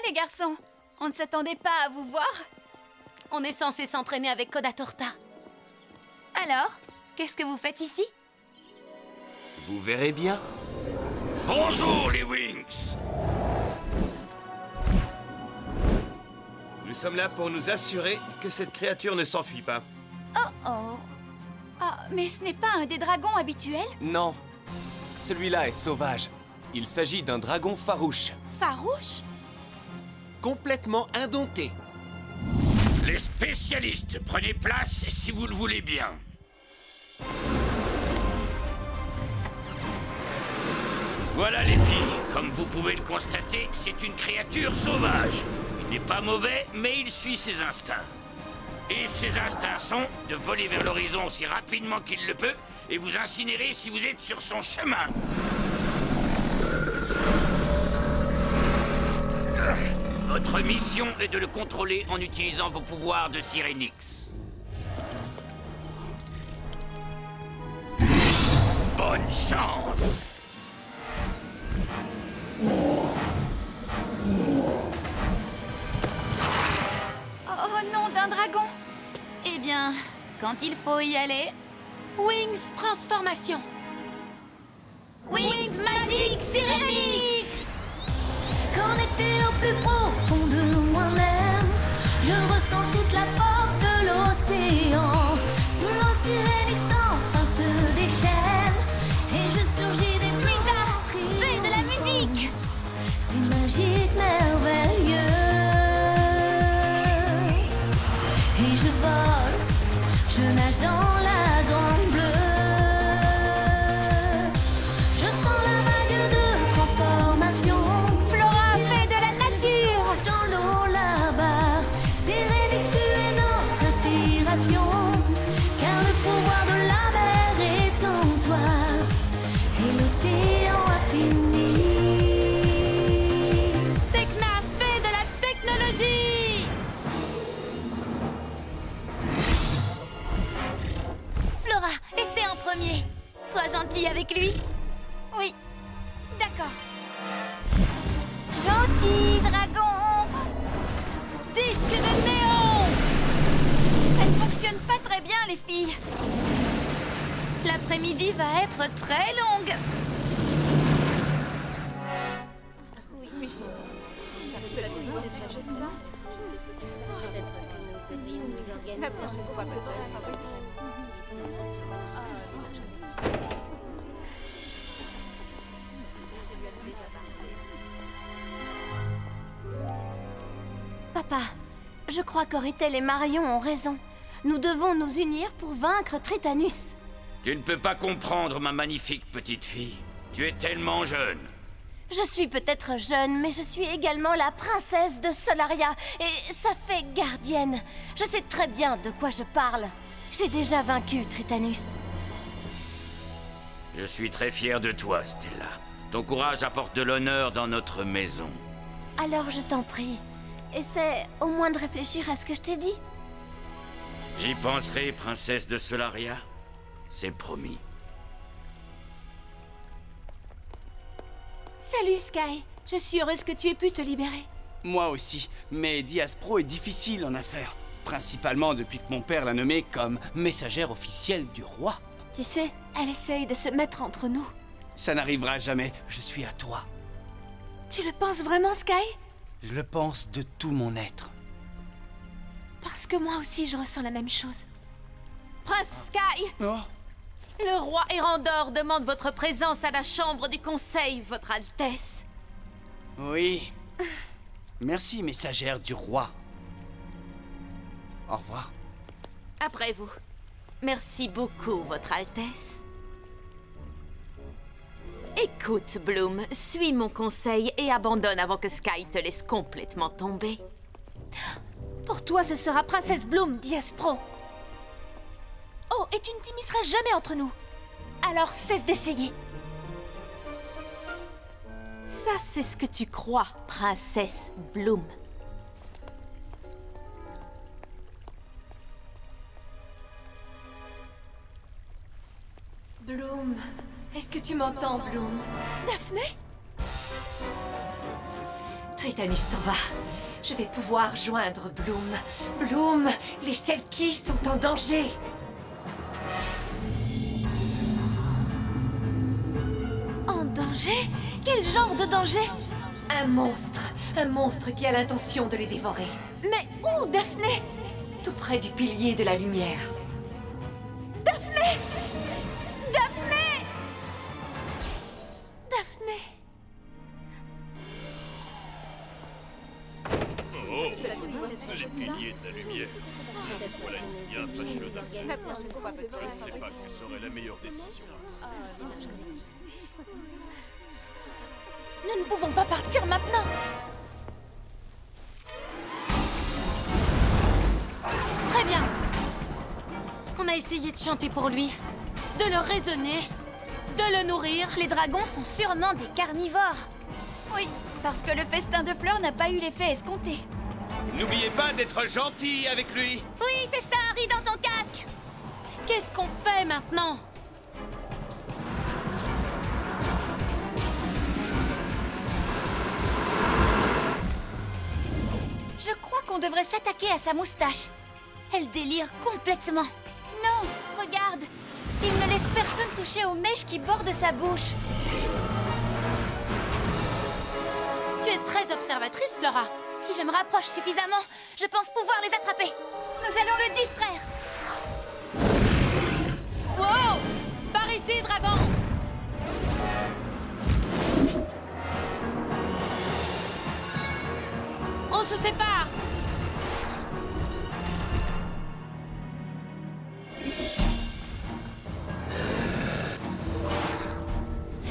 les garçons. On ne s'attendait pas à vous voir. On est censé s'entraîner avec Codatorta. Alors, qu'est-ce que vous faites ici? Vous verrez bien. Bonjour les Winx. Nous sommes là pour nous assurer que cette créature ne s'enfuit pas. Oh oh. Ah, mais ce n'est pas un des dragons habituels? Non. Celui-là est sauvage. Il s'agit d'un dragon farouche. Farouche? Complètement indompté. Les spécialistes, prenez place si vous le voulez bien. Voilà les filles, comme vous pouvez le constater, c'est une créature sauvage. Il n'est pas mauvais, mais il suit ses instincts. Et ses instincts sont de voler vers l'horizon aussi rapidement qu'il le peut et vous incinérer si vous êtes sur son chemin. Votre mission est de le contrôler en utilisant vos pouvoirs de Sirenix. Bonne chance! Oh non, d'un dragon! Eh bien, quand il faut y aller... Wings transformation. Wings Magic Sirenix! Connecté au plus profond de moi-même, je ressens toute la force de l'océan. Sous l'eau Sirenix enfin se déchaîne, et je surgis des fruits fais de la musique! C'est magique, merveilleux. Et je vole, je nage dans la grande bleue. Je sens la vague de transformation. Flora, fais de la nature! Dans l'eau là-bas, Sirenix, tu es notre inspiration. Car le pouvoir de la mer est en toi, et l'océan infini. Tecna, fais de la technologie! Flora, essaie en premier. Sois gentille avec lui. Oui, d'accord. Gentil, dragon! Disque de néon! Ça ne fonctionne pas très bien, les filles. L'après-midi va être très longue. Peut-être que nous devrions nous organiser en Papa, je crois qu'Oritel et Marion ont raison. Nous devons nous unir pour vaincre Tritanus. Tu ne peux pas comprendre, ma magnifique petite fille. Tu es tellement jeune. Je suis peut-être jeune, mais je suis également la princesse de Solaria, et ça fait gardienne. Je sais très bien de quoi je parle. J'ai déjà vaincu Tritanus. Je suis très fier de toi, Stella. Ton courage apporte de l'honneur dans notre maison. Alors je t'en prie, essaie au moins de réfléchir à ce que je t'ai dit. J'y penserai, princesse de Solaria. C'est promis. Salut Sky, je suis heureuse que tu aies pu te libérer. Moi aussi, mais Diaspro est difficile en affaires. Principalement depuis que mon père l'a nommée comme messagère officielle du roi. Tu sais, elle essaye de se mettre entre nous. Ça n'arrivera jamais, je suis à toi. Tu le penses vraiment, Sky? Je le pense de tout mon être. Parce que moi aussi, je ressens la même chose. Prince Sky! Oh. Le roi Erandor demande votre présence à la chambre du conseil, votre Altesse. Oui. Merci, messagère du roi. Au revoir. Après vous. Merci beaucoup, votre Altesse. Écoute, Bloom, suis mon conseil et abandonne avant que Sky te laisse complètement tomber. Pour toi, ce sera Princesse Bloom Diaspro. Oh, et tu ne t'immisceras jamais entre nous. Alors cesse d'essayer. Ça, c'est ce que tu crois, Princesse Bloom. Bloom, est-ce que tu m'entends, Bloom? Daphné? Tritanus s'en va. Je vais pouvoir joindre Bloom. Bloom, les Selkies sont en danger. En danger? Quel genre de danger? Un monstre qui a l'intention de les dévorer. Mais où, Daphné? Tout près du pilier de la lumière. Daphné! Daphné! Daphné! Oh, les piliers de la lumière. Voilà une bien fâcheuse affaire. Je ne sais pas quelle serait la meilleure décision. Nous ne pouvons pas partir maintenant. Très bien. On a essayé de chanter pour lui, de le raisonner, de le nourrir. Les dragons sont sûrement des carnivores. Oui, parce que le festin de fleurs n'a pas eu l'effet escompté. N'oubliez pas d'être gentil avec lui. Oui, c'est ça, Harry, dans ton casque. Qu'est-ce qu'on fait maintenant? Je crois qu'on devrait s'attaquer à sa moustache. Elle délire complètement. Non, regarde. Il ne laisse personne toucher aux mèches qui bordent sa bouche. Tu es très observatrice, Flora. Si je me rapproche suffisamment, je pense pouvoir les attraper. Nous allons le distraire. Wow! Par ici, dragon! On se sépare!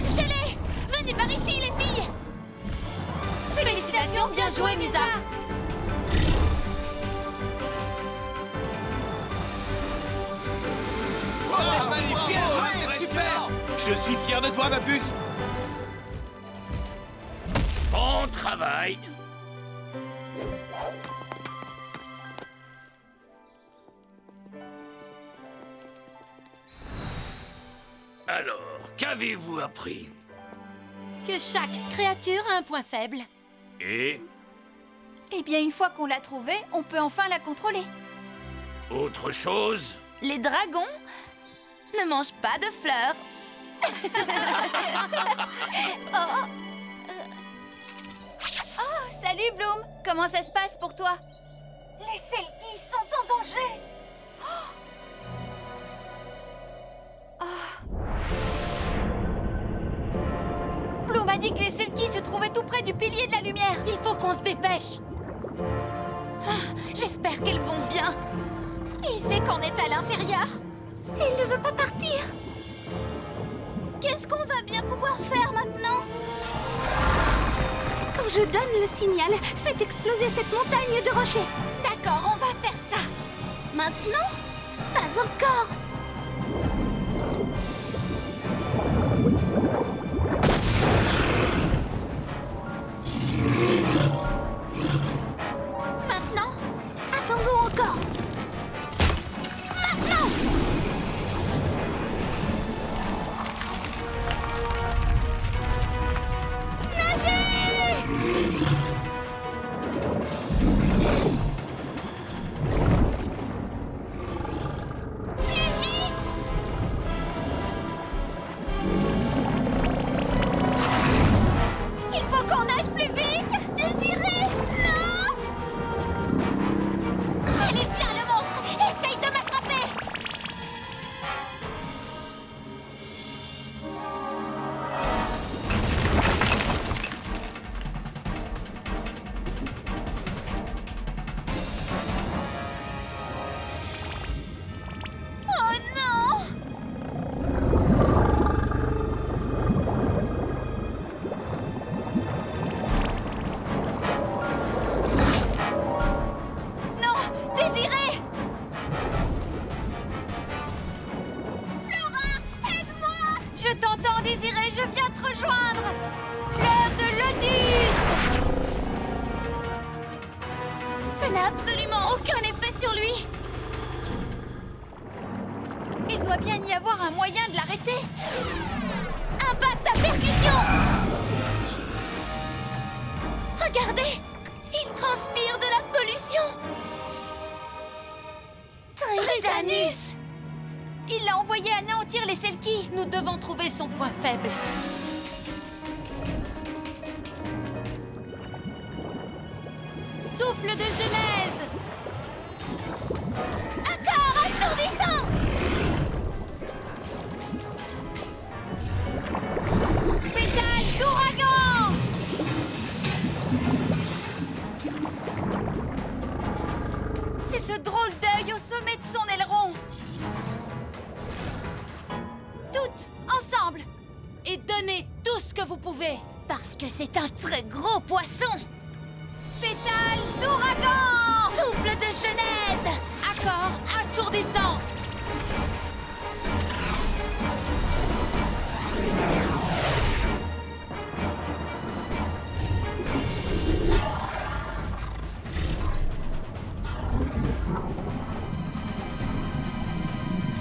Shelley! Venez par ici, les filles! Félicitations, bien joué, Musa! Super! Je suis fier de toi, ma puce! Bon travail! Alors, qu'avez-vous appris? Que chaque créature a un point faible. Et? Eh bien, une fois qu'on l'a trouvée, on peut enfin la contrôler. Autre chose? Les dragons ne mangent pas de fleurs. Oh, salut Bloom. Comment ça se passe pour toi? Les Selkies sont en danger. Bloom a dit que les Selkies se trouvaient tout près du pilier de la lumière. Il faut qu'on se dépêche. J'espère qu'elles vont bien. Il sait qu'on est à l'intérieur. Il ne veut pas partir. Qu'est-ce qu'on va bien pouvoir faire maintenant? Quand je donne le signal, faites exploser cette montagne de rochers. D'accord, on va faire ça. Maintenant? Pas encore. Maintenant? Attendons encore. Maintenant! Ça n'a absolument aucun effet sur lui. Il doit bien y avoir un moyen de l'arrêter. Impact à percussion. Regardez! Il transpire de la pollution! Tritanus! Il l'a envoyé anéantir les Selkies. Nous devons trouver son point faible. Souffle de genèse! Accord assourdissant! Pétale d'ouragan! C'est ce drôle d'œil au sommet de son aileron. Toutes ensemble! Et donnez tout ce que vous pouvez! Parce que c'est un très gros poisson! Pétale d'ouragan! Souffle de genèse! Accord assourdissant!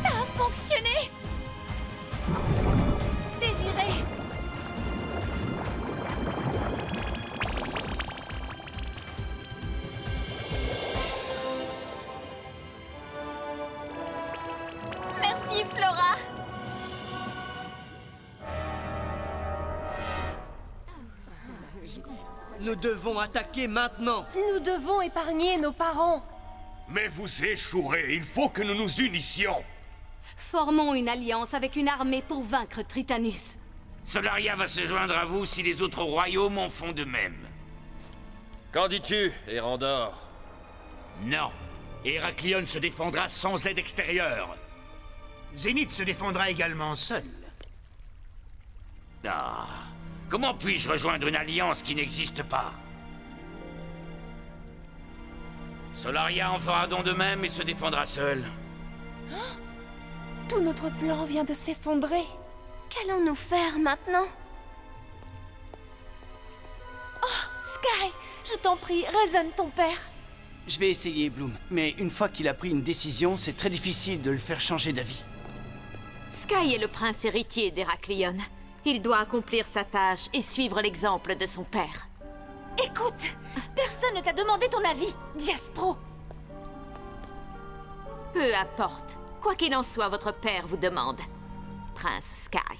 Ça a fonctionné! Désiré! Merci, Flora! Nous devons attaquer maintenant. Nous devons épargner nos parents. Mais vous échouerez, il faut que nous nous unissions. Formons une alliance avec une armée pour vaincre Tritanus. Solaria va se joindre à vous si les autres royaumes en font de même. Qu'en dis-tu, Erandor? Non. Héraclion se défendra sans aide extérieure. Zénith se défendra également seul. Ah, comment puis-je rejoindre une alliance qui n'existe pas? Solaria en fera donc de même et se défendra seule. Tout notre plan vient de s'effondrer. Qu'allons-nous faire maintenant? Oh, Sky, je t'en prie, raisonne ton père. Je vais essayer, Bloom. Mais une fois qu'il a pris une décision, c'est très difficile de le faire changer d'avis. Sky est le prince héritier d'Héraclion. Il doit accomplir sa tâche et suivre l'exemple de son père. Écoute, personne ne t'a demandé ton avis, Diaspro. Peu importe. Quoi qu'il en soit, votre père vous demande. Prince Sky.